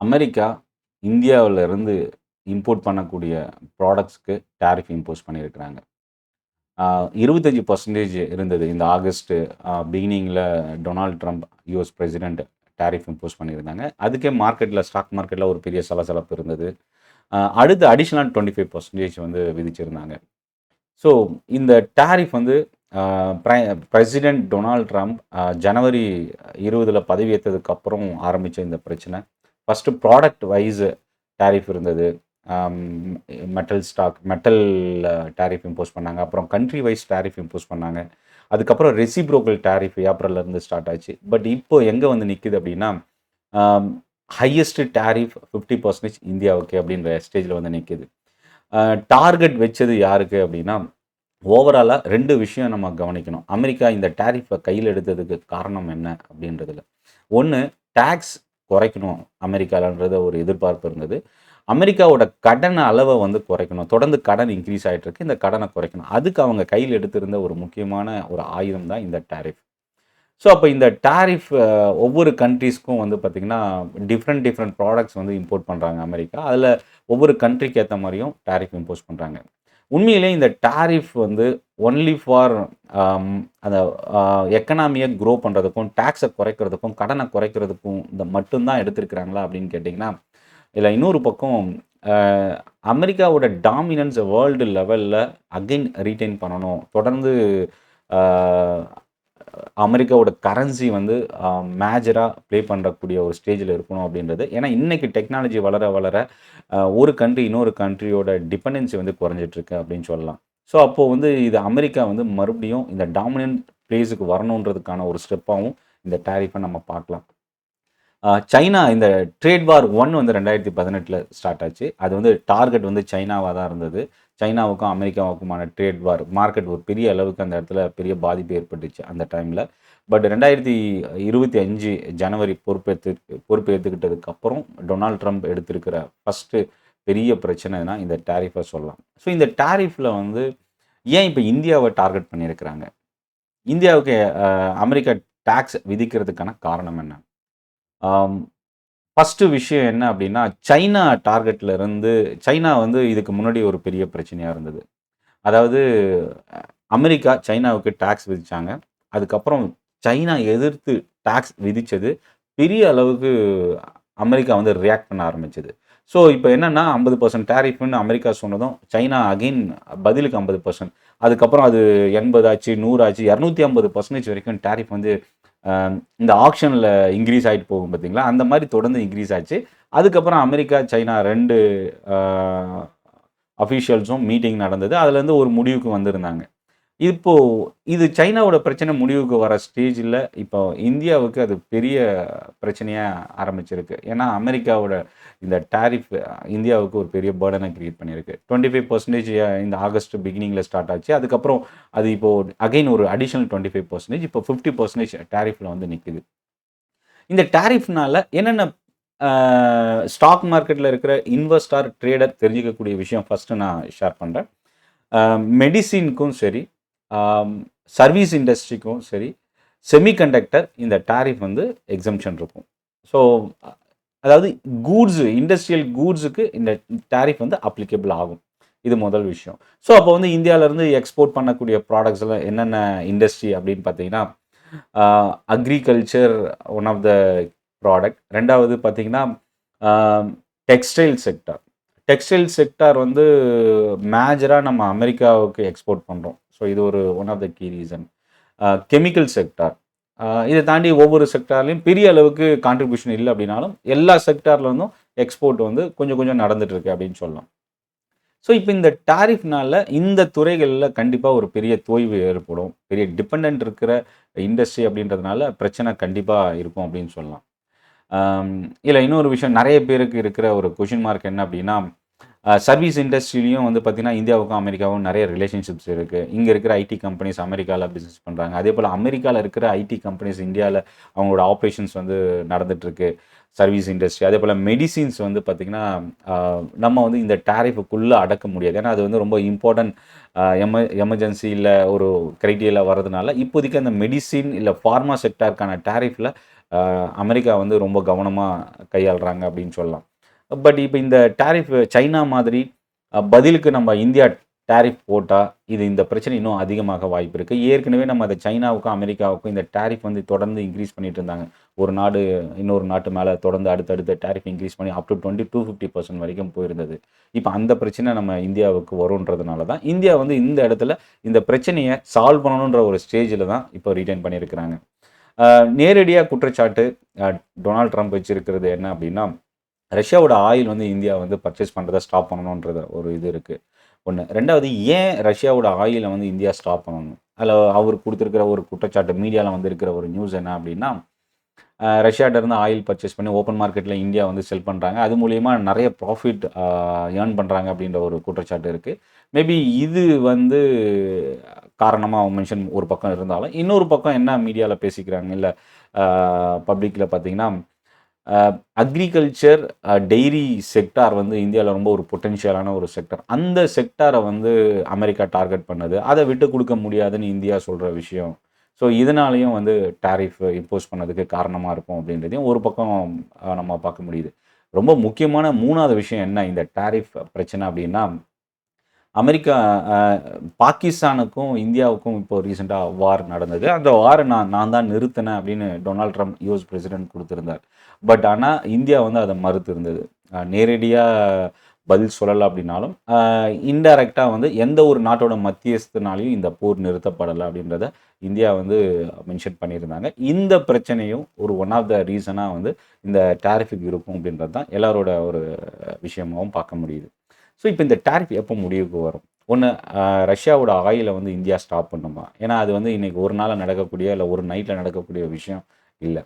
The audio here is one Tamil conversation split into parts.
அமெரிக்கா இந்தியாவிலிருந்து இம்போர்ட் பண்ணக்கூடிய ப்ராடக்ட்ஸ்க்கு டாரிஃப் இம்போஸ் பண்ணியிருக்கிறாங்க. 25% இருந்தது. இந்த ஆகஸ்ட் பிகினிங்கில Donald Trump US president tariff impose பண்ணியிருந்தாங்க. அதுக்கே மார்க்கெட்ல ஸ்டாக் மார்க்கெட்ல ஒரு பெரிய சலசலப்பு இருந்தது. அடுத்து அடிஷனல் 25% வந்து விதிச்சிருந்தாங்க. ஸோ இந்த டாரிஃப் வந்து அ பிர பிரசிடென்ட் டொனால்ட் ட்ரம்ப் ஜனவரி 20ல பதவியேற்றதுக்கு அப்புறம் ஆரம்பிச்ச இந்த பிரச்சனை. ஃபர்ஸ்ட்டு ப்ராடக்ட் வைஸ் டாரிஃப் இருந்தது. அம் மெட்டல் டாரிஃப் இம்போஸ் பண்ணாங்க. அப்புறம் கண்ட்ரி வைஸ் டாரிஃப் இம்போஸ் பண்ணாங்க. அதுக்கப்புறம் ரெசிப்ரோக்கல் டாரிஃப் ஏப்ரல்லேருந்து ஸ்டார்ட் ஆச்சு. பட் இப்போ எங்க வந்து நிக்குது அப்படின்னா, அம் ஹையஸ்ட் டாரிஃப் 50% இந்தியாவுக்கு அப்படின்ற ஸ்டேஜ்ல வந்து நிக்குது. டார்கெட் வச்சது யாருக்கு அப்படின்னா, ஓவராலா 2 விஷயம் நம்ம கவனிக்கணும். அமெரிக்கா இந்த டாரிஃப்ப கையில எடுத்ததுக்கு காரணம் என்ன அப்படின்றதுல. 1 டாக்ஸ் குறைக்கணும் அமெரிக்காலன்றது ஒரு எதிர்பார்ப்பு இருந்தது. அமெரிக்காவோட கடன் அளவ வந்து குறைக்கணும். தொடர்ந்து கடன் இன்கிரீஸ் ஆயிட்டு இருக்கு. இந்த கடன குறைக்கணும். அதுக்கு அவங்க கையில எடுத்திருந்த ஒரு முக்கியமான ஒரு ஆயுதம் தான் இந்த டாரிஃப். ஸோ அப்ப இந்த டாரிஃப் ஒவ்வொரு கண்ட்ரீஸ்க்கும் வந்து பார்த்தீங்கன்னா, டிஃபரெண்ட் ப்ராடக்ட்ஸ் வந்து இம்போர்ட் பண்றாங்க அமெரிக்கா. அதுல ஒவ்வொரு கண்ட்ரிக்கு ஏத்த மாரியும் டாரிஃப் இம்போஸ் பண்றாங்க. உண்மையிலேயே இந்த டாரிஃப் வந்து ஒன்லி ஃபார் அம் அந்த அ எக்கனாமிய குரோ பண்றதுக்கும், டாக்ஸ குறைக்கிறதுக்கும், கடன குறைக்கிறதுக்கும் இந்த மட்டும் தான் எடுத்திருக்கிறாங்களா அப்படின்னு கேட்டீங்கன்னா, இதுல இன்னொரு பக்கம் அ அமெரிக்காவோட டாமினன்ஸ் வேர்ல்டு லெவல்ல அகைன் ரீட்டெயின் பண்ணணும். தொடர்ந்து அ அமெரிக்காவோட கரன்சி வந்து மேஜரா ப்ளே பண்ணக்கூடிய ஒரு ஸ்டேஜ்ல இருக்கணும் அப்படின்றது. ஏன்னா, இன்னைக்கு டெக்னாலஜி வளர வளர ஒரு கண்ட்ரி இன்னொரு கண்ட்ரியோட டிபெண்டன்சி வந்து குறைஞ்சிட்டு இருக்கு அப்படின்னு சொல்லலாம். ஸோ, அப்போ வந்து இது அமெரிக்கா வந்து மறுபடியும் இந்த டாமினன்ட் பிளேஸ்க்கு வரணுன்றதுக்கான ஒரு ஸ்டெப்பாவும் இந்த டாரிஃப்ப நம்ம பார்க்கலாம். சைனா இந்த ட்ரேட் வார் 1 வந்து 2018ல ஸ்டார்ட் ஆச்சு. அது வந்து டார்கெட் வந்து சைனாவா தான் இருந்தது. சைனாவுக்கும், அமெரிக்காவுக்குமான ட்ரேட் வார் மார்க்கெட் ஒரு பெரிய அளவுக்கு அந்த இடத்துல பெரிய பாதிப்பு ஏற்பட்டுச்சு அந்த டைம்ல. பட் 2025 ஜனவரி பொறுப்பேத்துக்கிட்டதுக்கு அப்புறம் டொனால்ட் ட்ரம்ப் எடுத்திருக்கிற ஃபர்ஸ்ட்டு பெரிய பிரச்சனைனா இந்த டாரிஃப்ப சொல்லலாம். ஸோ இந்த டாரிஃப்ல வந்து ஏன் இப்ப இந்தியாவ டார்கெட் பண்ணியிருக்கிறாங்க? இந்தியாவுக்கு அமெரிக்கா டாக்ஸ் விதிக்கிறதுக்கான காரணம் என்ன? ஆம். ஃபர்ஸ்ட்டு விஷயம் என்ன அப்டின்னா, சைனா டார்கெட்ல இருந்து சைனா வந்து இதுக்கு முன்னாடி ஒரு பெரிய பிரச்சனையா இருந்தது. அதாவது அ அமெரிக்கா சைனாவுக்கு டாக்ஸ் விதிச்சாங்க. அதுக்கப்புறம் சைனா எதிர்த்து டாக்ஸ் விதிச்சது பெரிய அளவுக்கு அமெரிக்கா வந்து ரியாக்ட் பண்ண ஆரம்பிச்சது. ஸோ, இப்ப என்னன்னா 50% டாரிஃப்ன்னு அமெரிக்கா சொன்னதும், சைனா அகைன் பதிலுக்கு 50%. அதுக்கப்புறம் அது 80 ஆச்சு, 100 ஆச்சு, 250% வரைக்கும் டாரிஃப் வந்து அ இந்த ஆக்ஷன்ல இன்கிரீஸ் ஆயிட்டு போகும் பார்த்தீங்களா? அந்த மாரி தொடர்ந்து இன்கிரீஸ் ஆச்சு. அதுக்கப்புறம் அமெரிக்கா, சைனா 2 அ அஃபிஷியல்ஸும் மீட்டிங் நடந்தது. அதுலேருந்து ஒரு முடிவுக்கு வந்திருந்தாங்க. இப்போ இது சைனாவோட பிரச்சனை முடிவுக்கு வர ஸ்டேஜ்ல, இப்போ இந்தியாவுக்கு அது பெரிய பிரச்சனையா ஆரம்பிச்சிருக்கு. ஏன்னா, அமெரிக்காவோட இந்த டாரிஃப் இந்தியாவுக்கு ஒரு பெரிய பர்டன கிரியேட் பண்ணியிருக்கு. 25% இந்த ஆகஸ்ட் பிகினிங்ல ஸ்டார்ட் ஆச்சு. அதுக்கப்புறம் அது இப்போ அகைன் ஒரு அடிஷனல் 25% இப்போ 50% டாரிஃப்ல வந்து நிக்குது. இந்த டாரிஃப்னால என்னென்ன அ ஸ்டாக் மார்க்கெட்ல இருக்கிற இன்வெஸ்டார், ட்ரேடர் தெரிஞ்சுக்கக்கூடிய விஷயம் ஃபர்ஸ்ட்டு நான் ஷேர் பண்றேன். அ மெடிசின்க்கும் சரி, ஆம் சர்வீஸ் இண்டஸ்ட்ரிக்கும் சரி, செமிகண்டக்டர் இந்த டாரிஃப் வந்து எக்ஸம்ப்ஷன் இருக்கும். ஸோ, அதாவது இண்டஸ்ட்ரியல் கூட்ஸுக்கு இந்த டாரிஃப் வந்து அப்ளிகபிள் ஆகும். இது முதல் விஷயம். ஸோ, அப்போ வந்து இந்தியாவிலருந்து எக்ஸ்போர்ட் பண்ணக்கூடிய ப்ராடக்ட்ஸ் எல்லாம் என்னென்ன இண்டஸ்ட்ரி அப்படின்னு பார்த்தீங்கன்னா, அ agriculture one of the product. 2வது பார்த்தீங்கன்னா, அ டெக்ஸ்டைல் செக்டார். டெக்ஸ்டைல் செக்டார் வந்து மேஜரா நம்ம அமெரிக்காவுக்கு எக்ஸ்போர்ட் பண்றோம். ஸோ இது ஒரு one of the key reason. Chemical sector. இத தாண்டி ஒவ்வொரு செக்டார்லயும் பெரிய அளவுக்கு கான்ட்ரிபியூஷன் இல்ல அப்படின்னாலும், எல்லா செக்டார்ல இருந்தும் எக்ஸ்போர்ட் வந்து கொஞ்சம் கொஞ்சம் நடந்துட்டு இருக்கு அப்படின்னு சொல்லலாம். ஸோ இப்ப இந்த டாரிஃப்னால இந்த துறைகள்ல கண்டிப்பா ஒரு பெரிய தொய்வு ஏற்படும். பெரிய டிபெண்டன்ட் இருக்கிற இண்டஸ்ட்ரி அப்படின்றதுனால பிரச்சனை கண்டிப்பா இருக்கும் அப்படின்னு சொல்லலாம். அம் இதுல இன்னொரு விஷயம் நெறைய பேருக்கு இருக்கிற ஒரு கொஸ்டின் மார்க் என்ன அப்படின்னா, சர்வீஸ் இண்டஸ்ட்ரியிலயும் வந்து பார்த்தீங்கன்னா, இந்தியாவுக்கும், அமெரிக்காவும் நெறைய ரிலேஷன்ஷிப்ஸ் இருக்கு. இங்க இருக்கிற ஐடி கம்பெனிஸ் அமெரிக்கால பிசினஸ் பண்றாங்க. அதேபோல அமெரிக்கால இருக்கிற ஐடி கம்பெனிஸ் இந்தியால அவங்களோட ஆப்பரேஷன்ஸ் வந்து நடந்துட்டு இருக்கு. Service industry. அதேபோல மெடிசின்ஸ் வந்து பார்த்தீங்கன்னா, அ நம்ம வந்து இந்த டாரிஃப்க்குள்ள அடக்க முடியாது. ஏன்னா, அது வந்து ரொம்ப இம்பார்ட்டன்ட் எமர்ஜென்சி இல்ல ஒரு கிரைட்டீரியால வர்றதுனால, இப்போதைக்கு அந்த மெடிசின் இல்ல பார்மா செக்டார்க்கான டாரிஃப்ல அமெரிக்கா வந்து ரொம்ப கவனமாக கையாளுறாங்க அப்படின்னு சொல்லலாம். பட் இப்போ இந்த டாரிஃப் சைனா மாதிரி பதிலுக்கு நம்ம இந்தியா டாரிஃப் போட்டால் இது இந்த பிரச்சனை இன்னும் அதிகமாக வாய்ப்பு இருக்குது. ஏற்கனவே நம்ம அதை சைனாவுக்கும் அமெரிக்காவுக்கும் இந்த டாரிஃப் வந்து தொடர்ந்து இன்க்ரீஸ் பண்ணிட்டு இருந்தாங்க. ஒரு நாடு இன்னொரு நாட்டு மேலே தொடர்ந்து அடுத்தடுத்த டாரிஃப் இன்க்ரீஸ் பண்ணி அப் டு 20-50% வரைக்கும் போயிருந்தது. இப்போ அந்த பிரச்சனை நம்ம இந்தியாவுக்கு வரும்ன்றதுனால தான் இந்தியா வந்து இந்த இடத்துல இந்த பிரச்சனையை சால்வ் பண்ணணுன்ற ஒரு ஸ்டேஜில் தான் இப்போ ரிட்டைன் பண்ணியிருக்கிறாங்க. நேரடியாக குற்றச்சாட்டு டொனால்ட் ட்ரம்ப் வச்சிருக்கிறது என்ன அப்படின்னா, ரஷ்யாவோட ஆயில் வந்து இந்தியா வந்து பர்ச்சேஸ் பண்ணுறத ஸ்டாப் பண்ணணுன்றது ஒரு இது இருக்குது. ஒன்று. 2வது ஏன் ரஷ்யாவோட ஆயிலை வந்து இந்தியா ஸ்டாப் பண்ணணும்? அதில் அவர் குடுத்திருக்கிற ஒரு குற்றச்சாட்டு மீடியால வந்திருக்கிற ஒரு நியூஸ் என்ன அப்படின்னா, ரஷ்யாட்டருந்து ஆயில் பர்ச்சேஸ் பண்ணி ஓப்பன் மார்க்கெட்ல இந்தியா வந்து செல் பண்றாங்க. அது மூலியமா நெறைய ப்ராஃபிட் ஏர்ன் பண்றாங்க அப்படின்ற ஒரு குற்றச்சாட்டு இருக்கு. மேபி இது வந்து காரணமா அவங்க மென்ஷன் ஒரு பக்கம் இருந்தாலும், இன்னொரு பக்கம் என்ன மீடியால பேசிக்கிறாங்க, இல்ல பப்ளிக்ல பார்த்தீங்கன்னா, அக்ரிகல்ச்சர், டெய்ரி செக்டார் வந்து இந்தியால ரொம்ப ஒரு பொட்டன்ஷியலான ஒரு செக்டார். அந்த செக்டார வந்து அமெரிக்கா டார்கெட் பண்ணது. அத விட்டுக் குடுக்க முடியாதுன்னு இந்தியா சொல்ற விஷயம். ஸோ, இதனாலேயும் வந்து டாரிஃப் இம்போஸ் பண்ணதுக்கு காரணமா இருக்கும் அப்படின்றதையும் ஒரு பக்கம் நம்ம பார்க்க முடியுது. ரொம்ப முக்கியமான 3வது விஷயம் என்ன இந்த டாரிஃப் பிரச்சனை அப்படின்னா, அமெரிக்கா அ பாகிஸ்தானுக்கும், இந்தியாவுக்கும் இப்போ ரீசென்ட்டா வார் நடந்தது. அந்த வார நான் தான் நிறுத்தினேன் அப்படின்னு டொனால்ட் ட்ரம்ப் யுஎஸ் பிரசிடென்ட் குடுத்திருந்தார். பட் ஆனா, இந்தியா வந்து அத மறுத்து இருந்தது. நேரடியா பதில் சொல்லல அப்படின்னாலும், இன்டைரக்ட்டா வந்து எந்த ஒரு நாட்டோட மத்தியஸ்தனாலயும் இந்த போர் நிறுத்தப்படல அப்படின்றத இந்தியா வந்து மென்ஷன் பண்ணியிருந்தாங்க. இந்த பிரச்சனையும் ஒரு ஒன் ஆஃப் த ரீசனா வந்து இந்த டாரிஃப்க்கு இருக்கும் அப்படின்றது தான் எல்லாரோட ஒரு விஷயமாவும் பார்க்க முடியுது. ஸோ, இப்ப இந்த டாரிஃப் எப்போ முடிவுக்கு வரும்? ஒண்ணு ரஷ்யாவோட ஆயில வந்து இந்தியா ஸ்டாப் பண்ணுமா? ஏன்னா, அது வந்து இன்னைக்கு ஒரு நாள்ல நடக்கக்கூடிய, இல்ல ஒரு நைட்ல நடக்கக்கூடிய விஷயம் இல்ல.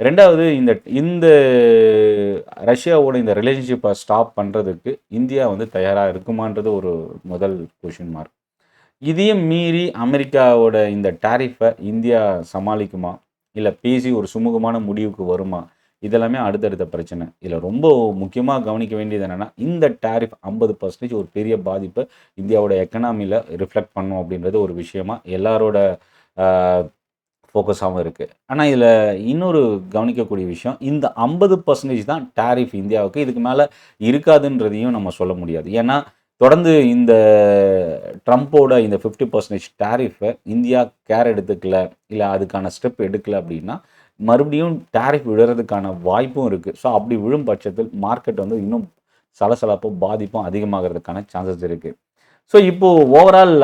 2வது இந்த இந்த ரஷ்யாவோட இந்த ரிலேஷன்ஷிப்ப ஸ்டாப் பண்றதுக்கு இந்தியா வந்து தயாரா இருக்குமான்றது ஒரு முதல் கொஸ்டின் மார்க். இதையும் மீறி அமெரிக்காவோட இந்த டாரிஃப இந்தியா சமாளிக்குமா? இல்ல பேசி ஒரு சுமூகமான முடிவுக்கு வருமா? இதெல்லாமே அடுத்தடுத்த பிரச்சனை. இதுல ரொம்ப முக்கியமா கவனிக்க வேண்டியது என்னன்னா, இந்த டாரிஃப் 50% ஒரு பெரிய பாதிப்ப இந்தியாவோட எக்கனாமில ரிஃப்ளெக்ட் பண்ணும் அப்படின்றது ஒரு விஷயமா எல்லாரோட அ ஃபோக்கஸாவும் இருக்கு. ஆனா, இதுல இன்னொரு கவனிக்கக்கூடிய விஷயம், இந்த 50% தான் டாரிஃப் இந்தியாவுக்கு. இதுக்கு மேல இருக்காதுன்றதையும் நம்ம சொல்ல முடியாது. ஏன்னா, தொடர்ந்து இந்த ட்ரம்போட இந்த 50% டாரிஃப இந்தியா கேர் எடுத்துக்கல, இல்ல அதுக்கான ஸ்டெப் எடுக்கல அப்படின்னா, மறுபடியும் டாரிஃப் விழறதுக்கான வாய்ப்பும் இருக்கு. ஸோ, அப்படி விழும் பட்சத்தில் மார்க்கெட் வந்து இன்னும் சலசலப்பும், பாதிப்பும் அதிகமாகறதுக்கான சான்சஸ் இருக்கு. ஸோ, இப்போ ஓவரால்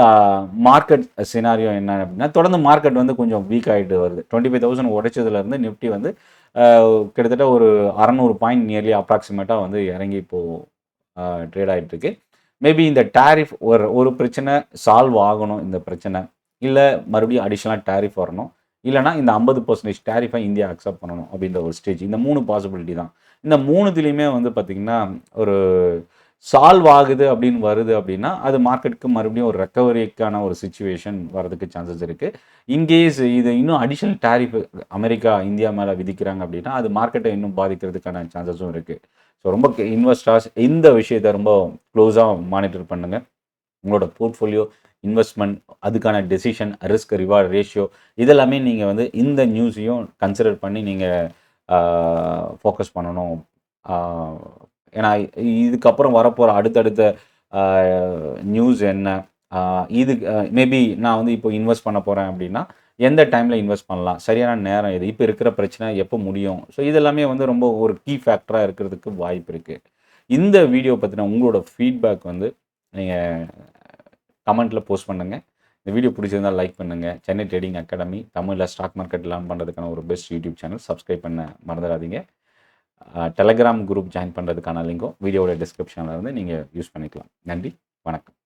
மார்க்கெட் சினாரியோ என்ன அப்படின்னா, தொடர்ந்து மார்க்கெட் வந்து கொஞ்சம் வீக் ஆயிட்டு வருது. 25,000 உடைச்சதுலேருந்து நிஃப்டி வந்து அ கிட்டத்தட்ட ஒரு 600 பாயிண்ட் நியர்லி அப்ராக்ஸிமேட்டா வந்து இறங்கி இப்போ ட்ரேட் ஆயிட்டு இருக்கு. மேபி இந்த டாரிஃப் ஒரு ஒரு பிரச்சனை சால்வ் ஆகணும் இந்த பிரச்சனை. இல்ல மறுபடியும் அடிஷனலா டாரிஃப் வரணும். இல்லன்னா இந்த 50% டாரிஃப இந்தியா அக்செப்ட் பண்ணணும் அப்படின்ற ஒரு ஸ்டேஜ். இந்த 3 பாசிபிலிட்டி தான். இந்த 3த்துலயுமே வந்து பார்த்தீங்கன்னா, ஒரு சால்வ் ஆகுது அப்படின்னு வருது அப்படின்னா, அது மார்க்கெட்டுக்கு மறுபடியும் ஒரு ரெக்கவரிக்கான ஒரு சிச்சுவேஷன் வரதுக்கு சான்சஸ் இருக்கு. இன்கேஸ் இது இன்னும் அடிஷனல் டாரிஃப் அமெரிக்கா, இந்தியா மேல விதிக்கிறாங்க அப்படின்னா, அது மார்க்கெட்ட இன்னும் பாதிக்கிறதுக்கான சான்சஸும் இருக்கு. ஸோ ரொம்ப இன்வெஸ்டர்ஸ் இந்த விஷயத்த ரொம்ப க்ளோஸா மானிட்டர் பண்ணுங்க. உங்களோட போர்ட்ஃபோலியோ, இன்வெஸ்ட்மென்ட், அதுக்கான டெசிஷன், ரிஸ்க் ரிவார்ட் ரேஷியோ இதெல்லாமே நீங்க வந்து இந்த நியூஸையும் கன்சிடர் பண்ணி நீங்க ஆ ஃபோக்கஸ் பண்ணணும். ஆ ஏன்னா இதுக்கப்புறம் வரப்போற அடுத்தடுத்த ஆ நியூஸ் என்ன? ஆ இது மேபி நான் வந்து இப்போ இன்வெஸ்ட் பண்ண போறேன் அப்படின்னா, எந்த டைம்ல இன்வெஸ்ட் பண்ணலாம்? சரியான நேரம் எது? இப்ப இருக்கிற பிரச்சனை எப்போ முடியும்? ஸோ இதெல்லாமே வந்து ரொம்ப ஒரு கீ ஃபேக்டரா இருக்கிறதுக்கு வாய்ப்பு இருக்கு. இந்த வீடியோ பத்தின உங்களோட ஃபீட்பேக் வந்து நீங்க கமெண்ட்ல போஸ்ட் பண்ணுங்க. இந்த வீடியோ பிடிச்சிருந்தா லைக் பண்ணுங்க. சென்னை ட்ரேடிங் அகாடமி தமிழ்ல ஸ்டாக் மார்க்கெட் லேர்ன் பண்றதுக்கான ஒரு பெஸ்ட் யூடியூப் சேனல். சப்ஸ்கிரைப் பண்ண மறந்துடாதீங்க. டெலகிராம் குரூப் ஜாயின் பண்றதுக்கான லிங்க்கும் வீடியோவோட டிஸ்கிரிப்ஷன்ல இருந்து நீங்க யூஸ் பண்ணிக்கலாம். நன்றி, வணக்கம்.